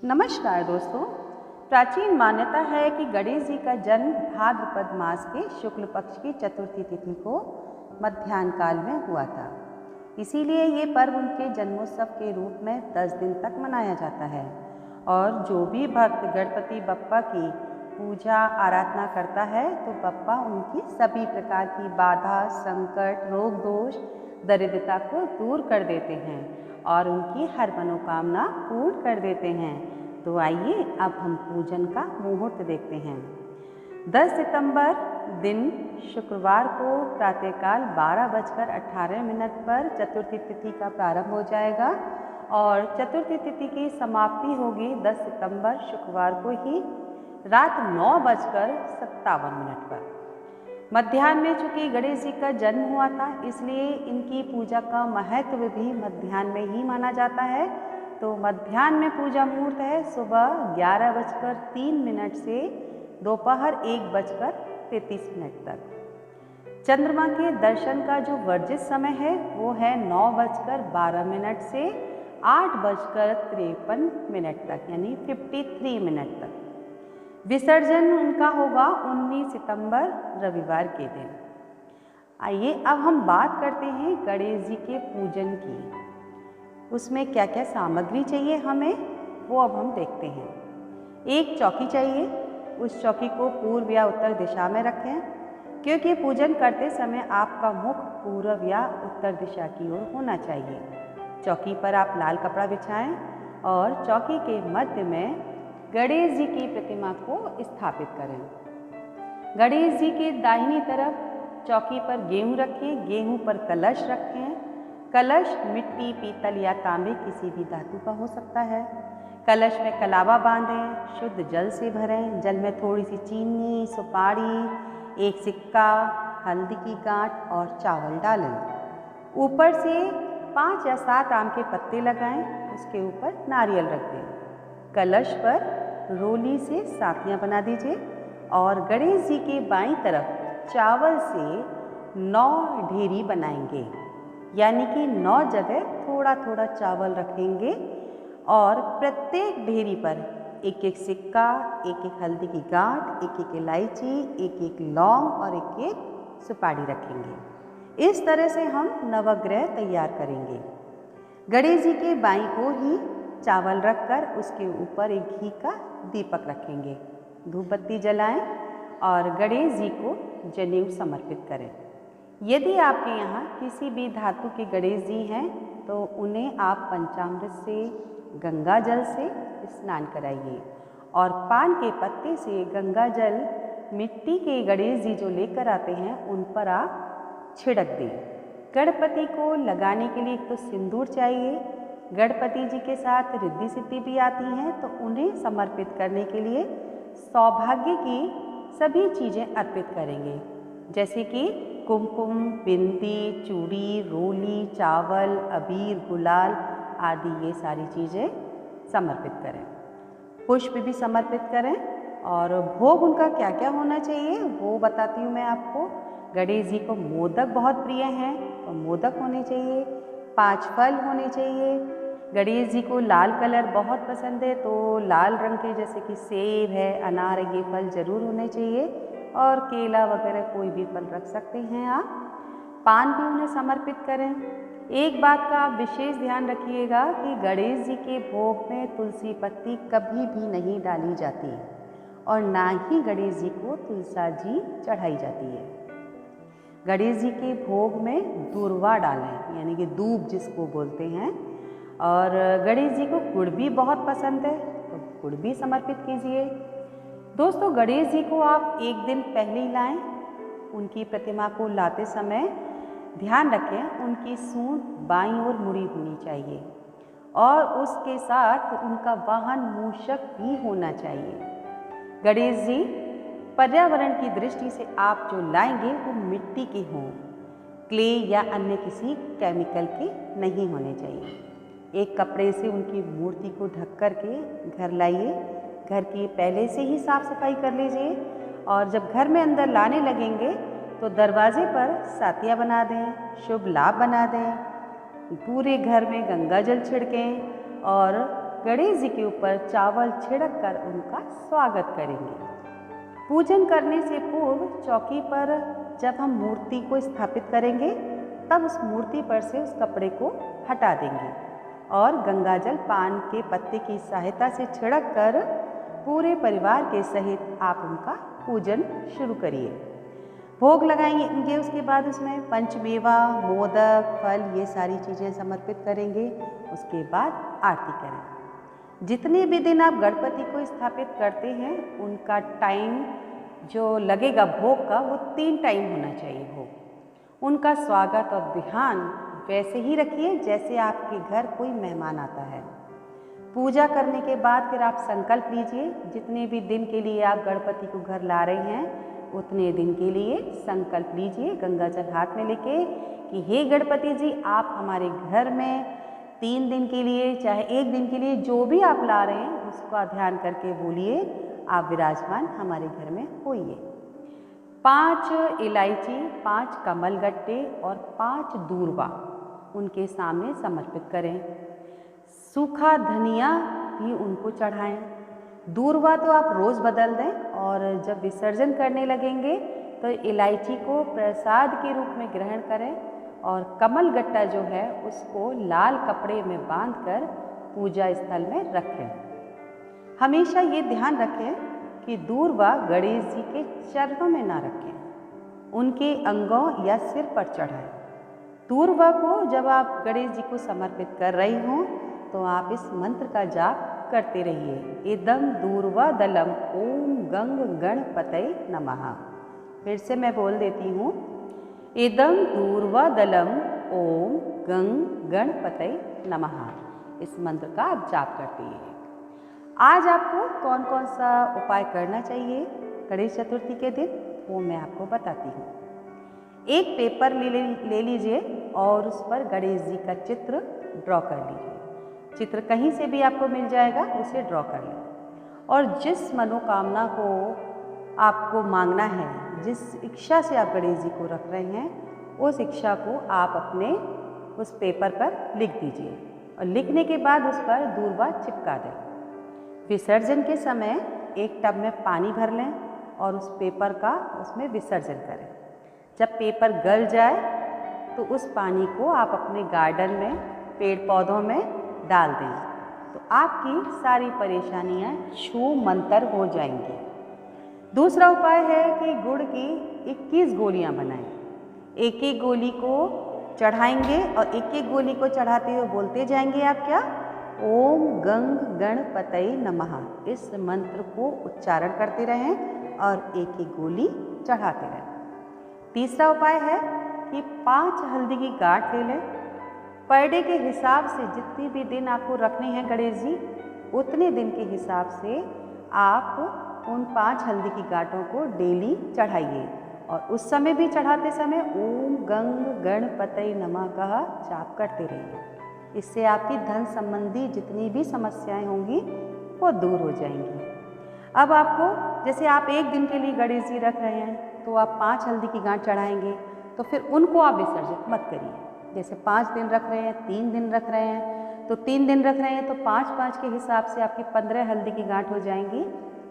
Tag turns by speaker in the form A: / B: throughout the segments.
A: नमस्कार दोस्तों। प्राचीन मान्यता है कि गणेश जी का जन्म भाद्रपद मास के शुक्ल पक्ष की चतुर्थी तिथि को मध्याह्न काल में हुआ था। इसीलिए ये पर्व उनके जन्मोत्सव के रूप में 10 दिन तक मनाया जाता है और जो भी भक्त गणपति बप्पा की पूजा आराधना करता है तो बप्पा उनकी सभी प्रकार की बाधा, संकट, रोग दोष, दरिद्रता को दूर कर देते हैं और उनकी हर मनोकामना पूर्ण कर देते हैं। तो आइए अब हम पूजन का मुहूर्त देखते हैं। 10 सितंबर दिन शुक्रवार को प्रातःकाल 12:18 पर चतुर्थी तिथि का प्रारंभ हो जाएगा और चतुर्थी तिथि की समाप्ति होगी 10 सितंबर शुक्रवार को ही रात 9:57 पर। मध्याह्न में चूँकि गणेश जी का जन्म हुआ था इसलिए इनकी पूजा का महत्व भी मध्याह्न में ही माना जाता है। तो मध्याह्न में पूजा मुहूर्त है सुबह 11:03 से दोपहर 1:33 तक। चंद्रमा के दर्शन का जो वर्जित समय है वो है 9:12 से 8:53 तक, यानी 53 मिनट तक। विसर्जन उनका होगा 19 सितंबर रविवार के दिन। आइए अब हम बात करते हैं गणेश जी के पूजन की। उसमें क्या क्या सामग्री चाहिए हमें वो अब हम देखते हैं। एक चौकी चाहिए, उस चौकी को पूर्व या उत्तर दिशा में रखें क्योंकि पूजन करते समय आपका मुख पूर्व या उत्तर दिशा की ओर होना चाहिए। चौकी पर आप लाल कपड़ा बिछाएं और चौकी के मध्य में गणेश जी की प्रतिमा को स्थापित करें। गणेश जी के दाहिनी तरफ चौकी पर गेहूं रखें, गेहूं पर कलश रखें। कलश मिट्टी, पीतल या तांबे किसी भी धातु का हो सकता है। कलश में कलावा बांधें, शुद्ध जल से भरें। जल में थोड़ी सी चीनी, सुपारी, एक सिक्का, हल्दी की गांठ और चावल डालें। ऊपर से 5 या 7 आम के पत्ते लगाएं, उसके ऊपर नारियल रख दें। कलश पर रोली से सातियाँ बना दीजिए और गणेश जी के बाईं तरफ चावल से 9 ढेरी बनाएंगे, यानी कि 9 जगह थोड़ा थोड़ा चावल रखेंगे और प्रत्येक ढेरी पर एक एक सिक्का, एक एक हल्दी की गांठ, एक एक इलायची, एक एक लौंग और एक एक सुपारी रखेंगे। इस तरह से हम नवग्रह तैयार करेंगे। गणेश जी के बाईं ओर ही चावल रखकर उसके ऊपर एक घी का दीपक रखेंगे। धूप बत्ती जलाएं और गणेश जी को जनेऊ समर्पित करें। यदि आपके यहाँ किसी भी धातु के गणेश जी हैं तो उन्हें आप पंचामृत से, गंगा जल से स्नान कराइए और पान के पत्ते से गंगा जल मिट्टी के गणेश जी जो लेकर आते हैं उन पर आप छिड़क दें। गणपति को लगाने के लिए एक तो सिंदूर चाहिए। गणपति जी के साथ रिद्धि सिद्धि भी आती हैं तो उन्हें समर्पित करने के लिए सौभाग्य की सभी चीज़ें अर्पित करेंगे, जैसे कि कुमकुम, बिंदी, चूड़ी, रोली, चावल, अबीर, गुलाल आदि ये सारी चीज़ें समर्पित करें। पुष्प भी समर्पित करें और भोग उनका क्या क्या होना चाहिए वो बताती हूँ मैं आपको। गणेश जी को मोदक बहुत प्रिय हैं तो मोदक होने चाहिए। 5 फल होने चाहिए। गणेश जी को लाल कलर बहुत पसंद है तो लाल रंग के जैसे कि सेब है, अनार है, ये फल जरूर होने चाहिए और केला वगैरह कोई भी फल रख सकते हैं आप। पान भी उन्हें समर्पित करें। एक बात का आप विशेष ध्यान रखिएगा कि गणेश जी के भोग में तुलसी पत्ती कभी भी नहीं डाली जाती और ना ही गणेश जी को तुलसा जी चढ़ाई जाती है। गणेश जी के भोग में दूर्वा डालें, यानी कि दूब जिसको बोलते हैं। और गणेश जी को गुड़ भी बहुत पसंद है तो गुड़ भी समर्पित कीजिए। दोस्तों, गणेश जी को आप एक दिन पहले ही लाएं। उनकी प्रतिमा को लाते समय ध्यान रखें उनकी सूंड बाईं ओर मुड़ी होनी चाहिए और उसके साथ उनका वाहन मूषक भी होना चाहिए। गणेश जी पर्यावरण की दृष्टि से आप जो लाएंगे वो मिट्टी के हों, क्ले या अन्य किसी केमिकल के नहीं होने चाहिए। एक कपड़े से उनकी मूर्ति को ढक कर के घर लाइए। घर की पहले से ही साफ सफाई कर लीजिए और जब घर में अंदर लाने लगेंगे तो दरवाजे पर सातियाँ बना दें, शुभ लाभ बना दें। पूरे घर में गंगा जल छिड़कें और गणेश जी के ऊपर चावल छिड़क कर उनका स्वागत करेंगे। पूजन करने से पूर्व चौकी पर जब हम मूर्ति को स्थापित करेंगे तब उस मूर्ति पर से उस कपड़े को हटा देंगे और गंगाजल पान के पत्ते की सहायता से छिड़क कर पूरे परिवार के सहित आप उनका पूजन शुरू करिए। भोग लगाएंगे, उसके बाद उसमें पंचमेवा, मोदक, फल ये सारी चीज़ें समर्पित करेंगे। उसके बाद आरती करें। जितने भी दिन आप गणपति को स्थापित करते हैं उनका टाइम जो लगेगा भोग का वो 3 टाइम होना चाहिए भोग। उनका स्वागत और ध्यान वैसे ही रखिए जैसे आपके घर कोई मेहमान आता है। पूजा करने के बाद फिर आप संकल्प लीजिए, जितने भी दिन के लिए आप गणपति को घर ला रहे हैं उतने दिन के लिए संकल्प लीजिए गंगाजल हाथ में लेके कि हे गणपति जी, आप हमारे घर में 3 दिन के लिए चाहे 1 दिन के लिए जो भी आप ला रहे हैं उसका ध्यान करके बोलिए, आप विराजमान हमारे घर में होइए। 5 इलायची, 5 कमल गट्टे और 5 दूर्वा उनके सामने समर्पित करें। सूखा धनिया भी उनको चढ़ाएं। दूर्वा तो आप रोज़ बदल दें और जब विसर्जन करने लगेंगे तो इलायची को प्रसाद के रूप में ग्रहण करें और कमल गट्टा जो है उसको लाल कपड़े में बांधकर पूजा स्थल में रखें। हमेशा ये ध्यान रखें कि दूर्वा गणेश जी के चरणों में ना रखें, उनके अंगों या सिर पर चढ़ाएं। दूर्वा को जब आप गणेश जी को समर्पित कर रही हों तो आप इस मंत्र का जाप करते रहिए, इदं दूर्वा दलम ओम गंग गणपतये नमः। फिर से मैं बोल देती हूँ, इदं दूर्वा दलम ओम गंग गणपतये नमः। इस मंत्र का आप जाप करते हैं। आज आपको कौन कौन सा उपाय करना चाहिए गणेश चतुर्थी के दिन वो मैं आपको बताती हूँ। एक पेपर ले लीजिए और उस पर गणेश जी का चित्र ड्रॉ कर लीजिए। चित्र कहीं से भी आपको मिल जाएगा, उसे ड्रॉ कर लें और जिस मनोकामना को आपको मांगना है, जिस इच्छा से आप गणेश जी को रख रहे हैं उस इच्छा को आप अपने उस पेपर पर लिख दीजिए और लिखने के बाद उस पर दूर्वा चिपका दें। विसर्जन के समय एक टब में पानी भर लें और उस पेपर का उसमें विसर्जन करें। जब पेपर गल जाए तो उस पानी को आप अपने गार्डन में पेड़ पौधों में डाल दें तो आपकी सारी परेशानियां छू मंतर हो जाएंगी। दूसरा उपाय है कि गुड़ की 21 गोलियां बनाएं। एक एक गोली को चढ़ाएंगे और एक एक गोली को चढ़ाते हुए बोलते जाएंगे आप क्या, ओम गंग गणपतये नमः। इस मंत्र को उच्चारण करते रहें और एक एक गोली चढ़ाते रहें। तीसरा उपाय है कि 5 हल्दी की गांठ ले लें। पर डे के हिसाब से जितनी भी दिन आपको रखने हैं गणेश जी उतने दिन के हिसाब से आप उन 5 हल्दी की गांठों को डेली चढ़ाइए और उस समय भी चढ़ाते समय ओम गंग गणपतये नमः का जाप करते रहिए। इससे आपकी धन संबंधी जितनी भी समस्याएं होंगी वो दूर हो जाएंगी। अब आपको जैसे आप 1 दिन के लिए गणेश जी रख रहे हैं तो आप 5 हल्दी की गांठ चढ़ाएंगे तो फिर उनको आप विसर्जित मत करिए। जैसे 5 दिन रख रहे हैं, 3 दिन रख रहे हैं तो 3 दिन रख रहे हैं तो 5-5 के हिसाब से आपकी 15 हल्दी की गांठ हो जाएंगी।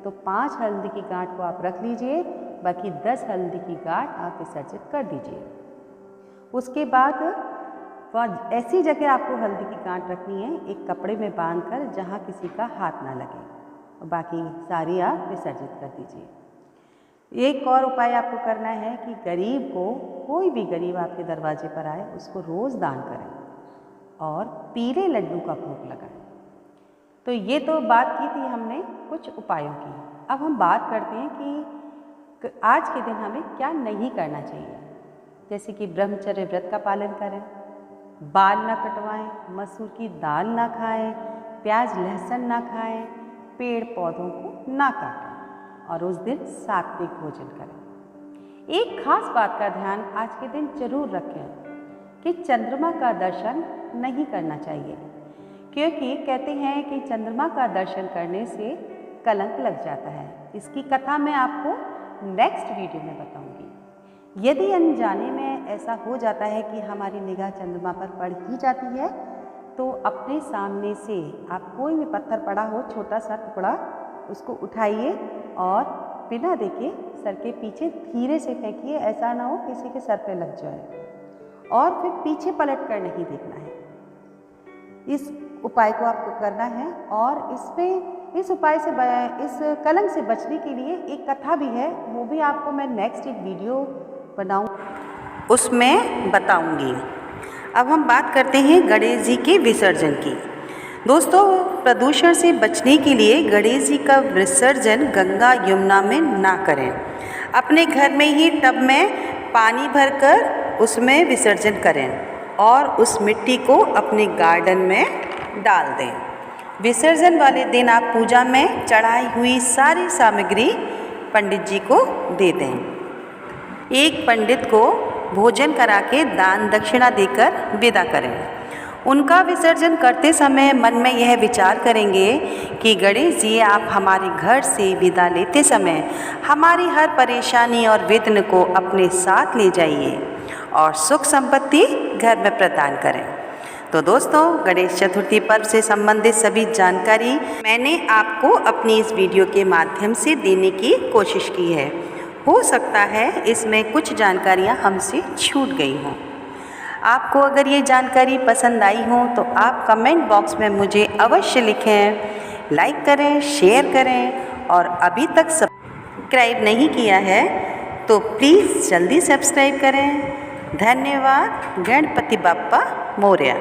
A: तो 5 हल्दी की गांठ को आप रख लीजिए, बाकी 10 हल्दी की गांठ आप विसर्जित कर दीजिए। उसके बाद ऐसी जगह आपको हल्दी की गांठ रखनी है एक कपड़े में बांधकर जहाँ किसी का हाथ ना लगे और बाकी सारी आप विसर्जित कर दीजिए। एक और उपाय आपको करना है कि गरीब को, कोई भी गरीब आपके दरवाजे पर आए उसको रोज़ दान करें और पीले लड्डू का भोग लगाएं। तो ये तो बात की थी हमने कुछ उपायों की। अब हम बात करते हैं कि आज के दिन हमें क्या नहीं करना चाहिए। जैसे कि ब्रह्मचर्य व्रत का पालन करें, बाल ना कटवाएं, मसूर की दाल ना खाएं, प्याज लहसुन ना खाएं, पेड़ पौधों को ना काटें और उस दिन सात्विक भोजन करें। एक खास बात का ध्यान आज के दिन जरूर रखें कि चंद्रमा का दर्शन नहीं करना चाहिए, क्योंकि कहते हैं कि चंद्रमा का दर्शन करने से कलंक लग जाता है। इसकी कथा मैं आपको नेक्स्ट वीडियो में बताऊंगी। यदि अनजाने में ऐसा हो जाता है कि हमारी निगाह चंद्रमा पर पड़ ही जाती है तो अपने सामने से आप कोई भी पत्थर पड़ा हो, छोटा सा टुकड़ा, उसको उठाइए और बिना देखे सर के पीछे धीरे से फेंकिए, ऐसा ना हो किसी के सर पे लग जाए। और फिर पीछे पलट कर नहीं देखना है। इस उपाय को आपको करना है। और इस उपाय से इस कलंक से बचने के लिए एक कथा भी है, वो भी आपको मैं नेक्स्ट एक वीडियो बनाऊँ उसमें बताऊंगी। अब हम बात करते हैं गणेश जी के विसर्जन की। दोस्तों, प्रदूषण से बचने के लिए गणेश जी का विसर्जन गंगा यमुना में ना करें। अपने घर में ही टब में पानी भरकर उसमें विसर्जन करें और उस मिट्टी को अपने गार्डन में डाल दें। विसर्जन वाले दिन आप पूजा में चढ़ाई हुई सारी सामग्री पंडित जी को दे दें। एक पंडित को भोजन करा के दान दक्षिणा देकर विदा करें। उनका विसर्जन करते समय मन में यह विचार करेंगे कि गणेश जी, आप हमारे घर से विदा लेते समय हमारी हर परेशानी और विघ्न को अपने साथ ले जाइए और सुख संपत्ति घर में प्रदान करें। तो दोस्तों, गणेश चतुर्थी पर्व से संबंधित सभी जानकारी मैंने आपको अपनी इस वीडियो के माध्यम से देने की कोशिश की है। हो सकता है इसमें कुछ जानकारियाँ हमसे छूट गई हों। आपको अगर ये जानकारी पसंद आई हो तो आप कमेंट बॉक्स में मुझे अवश्य लिखें, लाइक करें, शेयर करें और अभी तक सब्सक्राइब नहीं किया है तो प्लीज़ जल्दी सब्सक्राइब करें। धन्यवाद। गणपति बाप्पा मोरया।